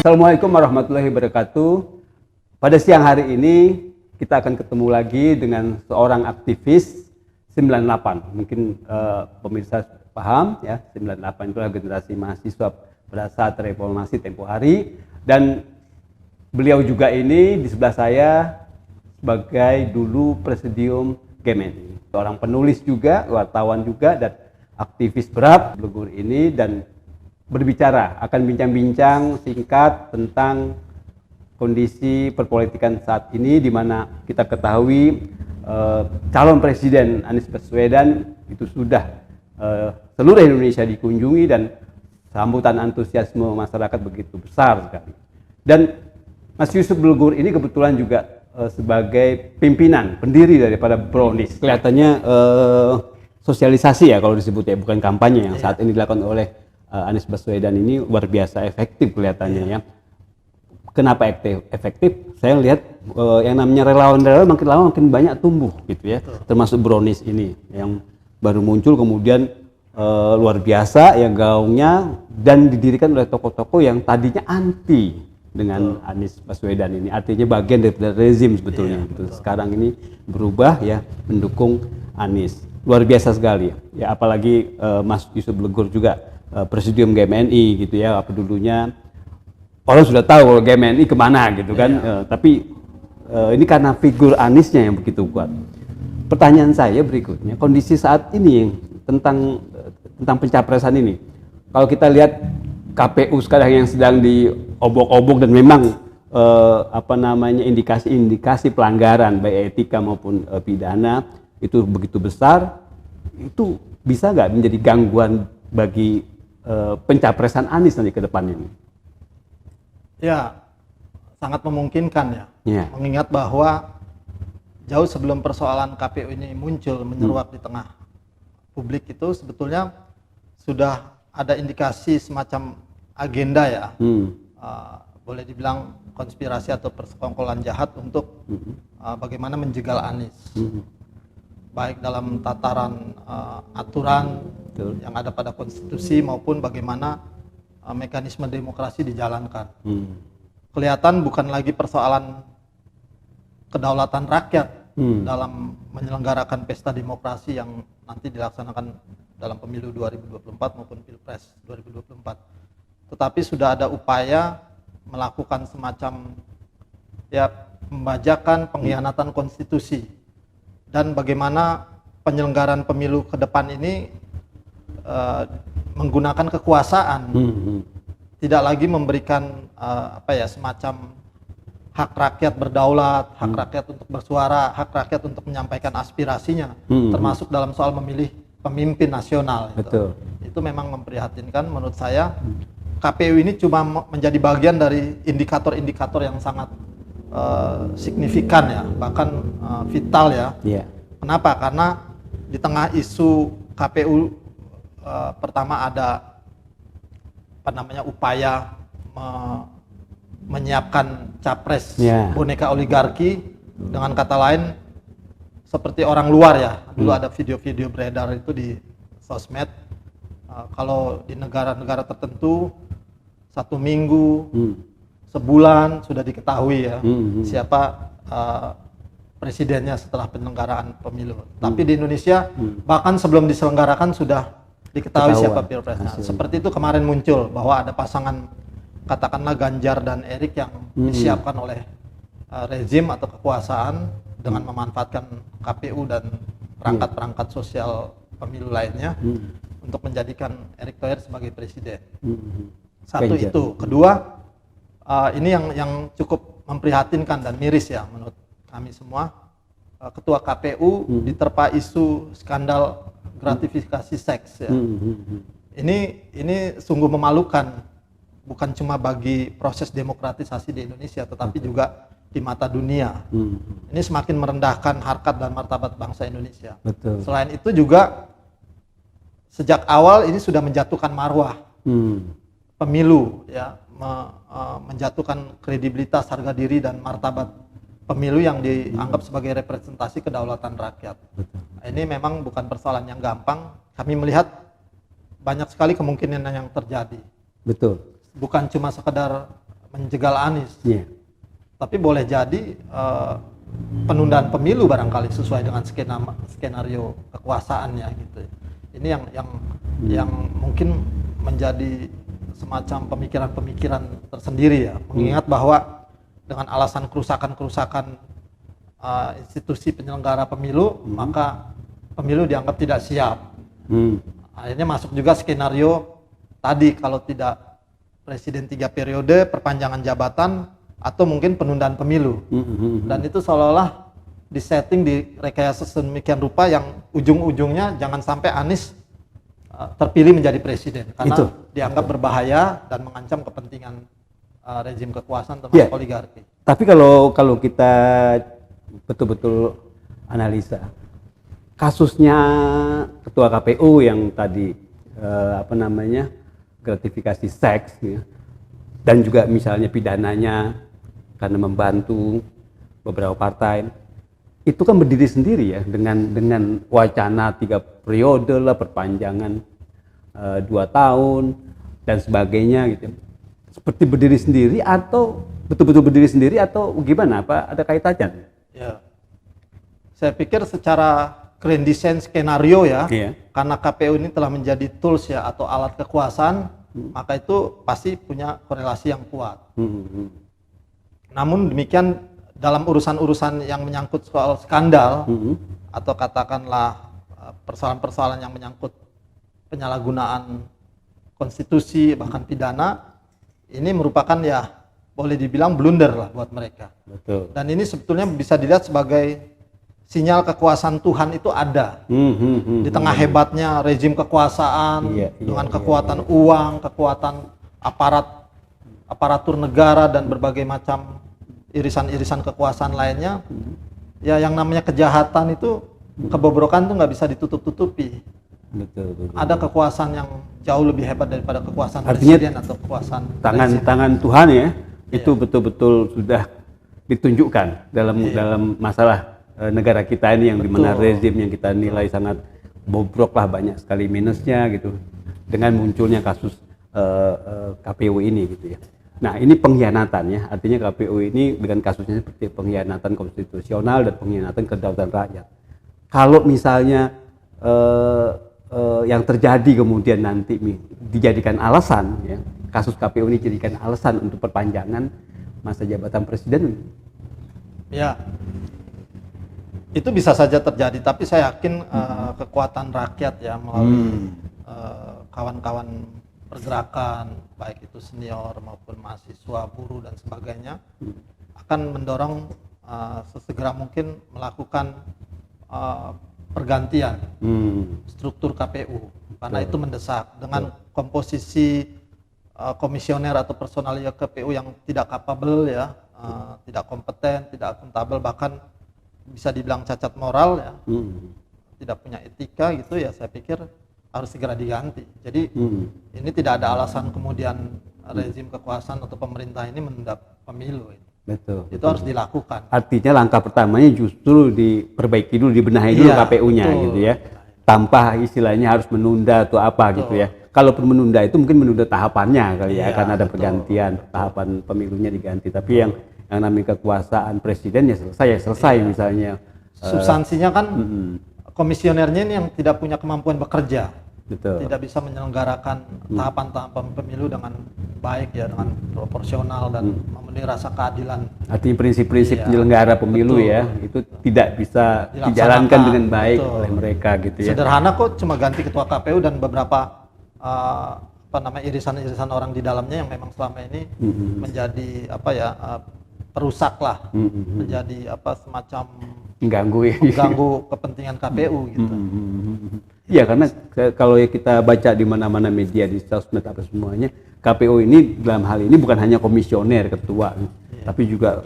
Assalamualaikum warahmatullahi wabarakatuh. Pada siang hari ini kita akan ketemu lagi dengan seorang aktivis 98. Mungkin pemirsa paham ya, 98 itu adalah generasi mahasiswa pada saat reformasi tempo hari, dan beliau juga ini di sebelah saya sebagai dulu presidium GMNI. Seorang penulis juga, wartawan juga, dan aktivis berat Blegur ini, dan berbicara akan bincang-bincang singkat tentang kondisi perpolitikan saat ini, di mana kita ketahui calon presiden Anies Baswedan itu sudah seluruh Indonesia dikunjungi dan sambutan antusiasme masyarakat begitu besar sekali. Dan Mas Yusuf Blegur ini kebetulan juga sebagai pimpinan pendiri daripada Brownies. Kelihatannya sosialisasi ya kalau disebut ya, bukan kampanye yang saat ini dilakukan oleh Anies Baswedan ini luar biasa efektif kelihatannya ya. Kenapa efektif? Saya lihat yang namanya relawan-relawan makin lama makin banyak tumbuh gitu ya. Termasuk Brownies ini yang baru muncul kemudian luar biasa ya gaungnya, dan didirikan oleh tokoh-tokoh yang tadinya anti dengan Anies Baswedan ini. Artinya bagian dari rezim sebetulnya gitu. Sekarang ini berubah ya mendukung Anies. Luar biasa sekali ya, apalagi Mas Yusuf Blegur juga presidium GMNI gitu ya. Apa dulunya orang sudah tahu kalau GMNI kemana gitu kan, tapi ini karena figur Aniesnya yang begitu kuat. Pertanyaan saya berikutnya, kondisi saat ini tentang pencapresan ini, kalau kita lihat KPU sekarang yang sedang diobok-obok, dan memang indikasi pelanggaran baik etika maupun pidana itu begitu besar, itu bisa nggak menjadi gangguan bagi pencapresan Anies nanti ke depan ini? Ya, sangat memungkinkan ya. Mengingat bahwa jauh sebelum persoalan KPU ini muncul menyeruak di tengah publik, itu sebetulnya sudah ada indikasi semacam agenda ya. Boleh dibilang konspirasi atau persekongkolan jahat untuk bagaimana menjegal Anies. Baik dalam tataran aturan yang ada pada konstitusi maupun bagaimana mekanisme demokrasi dijalankan. Kelihatan bukan lagi persoalan kedaulatan rakyat dalam menyelenggarakan pesta demokrasi yang nanti dilaksanakan dalam pemilu 2024 maupun Pilpres 2024. Tetapi sudah ada upaya melakukan semacam ya pembajakan, pengkhianatan konstitusi, dan bagaimana penyelenggaraan pemilu ke depan ini menggunakan kekuasaan, tidak lagi memberikan semacam hak rakyat berdaulat, hak rakyat untuk bersuara, hak rakyat untuk menyampaikan aspirasinya, termasuk dalam soal memilih pemimpin nasional. Itu memang memprihatinkan menurut saya. KPU ini cuma menjadi bagian dari indikator-indikator yang sangat signifikan ya, bahkan vital ya. Kenapa? Karena di tengah isu KPU pertama ada upaya menyiapkan capres boneka oligarki, dengan kata lain seperti orang luar ya. Dulu ada video-video beredar itu di sosmed, kalau di negara-negara tertentu 1 minggu, sebulan sudah diketahui ya siapa presidennya setelah penyelenggaraan pemilu. Tapi di Indonesia bahkan sebelum diselenggarakan sudah diketahui siapa pilpresnya. Seperti itu kemarin muncul bahwa ada pasangan katakanlah Ganjar dan Erik yang disiapkan oleh rezim atau kekuasaan dengan memanfaatkan KPU dan perangkat-perangkat sosial pemilu lainnya untuk menjadikan Erick Thohir sebagai presiden. Satu itu. Kedua, ini yang cukup memprihatinkan dan miris ya menurut kami semua. Ketua KPU diterpa isu skandal gratifikasi seks ya. Ini sungguh memalukan, bukan cuma bagi proses demokratisasi di Indonesia, tetapi juga di mata dunia. Ini semakin merendahkan harkat dan martabat bangsa Indonesia. Selain itu juga sejak awal ini sudah menjatuhkan marwah pemilu ya, menjatuhkan kredibilitas, harga diri dan martabat pemilu yang dianggap sebagai representasi kedaulatan rakyat. Ini memang bukan persoalan yang gampang. Kami melihat banyak sekali kemungkinan yang terjadi. Betul. Bukan cuma sekedar menjegal Anies. Iya. Tapi boleh jadi penundaan pemilu barangkali sesuai dengan skenario kekuasaannya gitu. Ini yang mungkin menjadi semacam pemikiran-pemikiran tersendiri ya, mengingat bahwa dengan alasan kerusakan-kerusakan institusi penyelenggara pemilu, maka pemilu dianggap tidak siap. Akhirnya masuk juga skenario tadi, kalau tidak presiden 3 periode, perpanjangan jabatan, atau mungkin penundaan pemilu. Dan itu seolah-olah disetting, direkayasa sedemikian rupa yang ujung-ujungnya jangan sampai Anies terpilih menjadi presiden, karena dianggap berbahaya dan mengancam kepentingan rezim kekuasaan termasuk oligarki. Tapi kalau kita betul-betul analisa kasusnya ketua KPU yang tadi gratifikasi seks ya, dan juga misalnya pidananya karena membantu beberapa partai, itu kan berdiri sendiri ya, dengan wacana 3 periode lah, perpanjangan 2 tahun dan sebagainya gitu. Seperti berdiri sendiri atau betul-betul berdiri sendiri atau gimana? Apa ada kaitannya? Ya, saya pikir secara grand design skenario ya, karena KPU ini telah menjadi tools ya atau alat kekuasaan, maka itu pasti punya korelasi yang kuat. Namun demikian, dalam urusan-urusan yang menyangkut soal skandal atau katakanlah persoalan-persoalan yang menyangkut penyalahgunaan konstitusi bahkan pidana, ini merupakan ya boleh dibilang blunder lah buat mereka. Betul. Dan ini sebetulnya bisa dilihat sebagai sinyal kekuasaan Tuhan itu ada di tengah hebatnya rezim kekuasaan dengan kekuatan uang, kekuatan aparatur negara dan berbagai macam irisan-irisan kekuasaan lainnya. Ya yang namanya kejahatan itu, kebobrokan itu nggak bisa ditutup-tutupi. Betul. Ada kekuasaan yang jauh lebih hebat daripada kekuasaan presiden atau kekuasaan tangan Tuhan ya, itu betul-betul sudah ditunjukkan dalam masalah negara kita ini, yang dimana rezim yang kita nilai sangat bobrok lah, banyak sekali minusnya gitu, dengan munculnya kasus KPU ini gitu ya. Nah ini pengkhianatan ya, artinya KPU ini dengan kasusnya seperti pengkhianatan konstitusional dan pengkhianatan kedaulatan rakyat. Kalau misalnya yang terjadi kemudian nanti dijadikan alasan ya, kasus KPU ini dijadikan alasan untuk perpanjangan masa jabatan presiden, ya itu bisa saja terjadi. Tapi saya yakin kekuatan rakyat ya melalui kawan-kawan pergerakan, baik itu senior maupun mahasiswa, buruh dan sebagainya, akan mendorong sesegera mungkin melakukan pergantian struktur KPU, karena itu mendesak. Dengan komposisi komisioner atau personalia KPU yang tidak capable ya, tidak kompeten, tidak akuntabel, bahkan bisa dibilang cacat moral ya, tidak punya etika gitu ya, saya pikir harus segera diganti. Jadi ini tidak ada alasan kemudian rezim kekuasaan atau pemerintah ini menunda pemilu. Betul. Itu harus dilakukan. Artinya langkah pertamanya justru diperbaiki dulu, dibenahi dulu KPU-nya gitu ya. Tanpa istilahnya harus menunda atau apa gitu ya. Kalaupun menunda itu mungkin menunda tahapannya kali ya, karena ada pergantian, tahapan pemilunya diganti. Tapi yang namanya kekuasaan presiden ya selesai misalnya. Substansinya kan komisionernya ini yang tidak punya kemampuan bekerja. Betul. Tidak bisa menyelenggarakan tahapan-tahapan pemilu dengan baik ya, dengan proporsional dan memenuhi rasa keadilan. Artinya prinsip-prinsip penyelenggara pemilu ya, itu tidak bisa dijalankan dengan baik oleh mereka gitu ya. Sederhana kok, cuma ganti ketua KPU dan beberapa irisan-irisan orang di dalamnya yang memang selama ini menjadi perusak lah, menjadi semacam mengganggu kepentingan KPU gitu. Iya, karena kalau kita baca di mana-mana media, di sosmed apa semuanya, KPU ini dalam hal ini bukan hanya komisioner ketua, tapi juga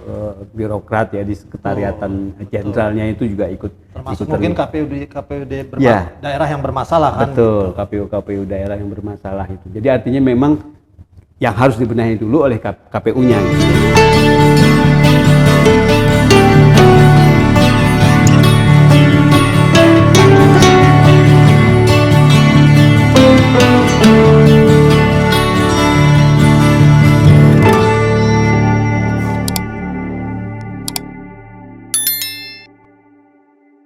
birokrat ya di sekretariatan jenderalnya itu juga ikut. Termasuk mungkin KPUD daerah yang bermasalah kan. Betul, gitu. KPU daerah yang bermasalah itu. Jadi artinya memang yang harus dibenahi dulu oleh KPU-nya. Gitu.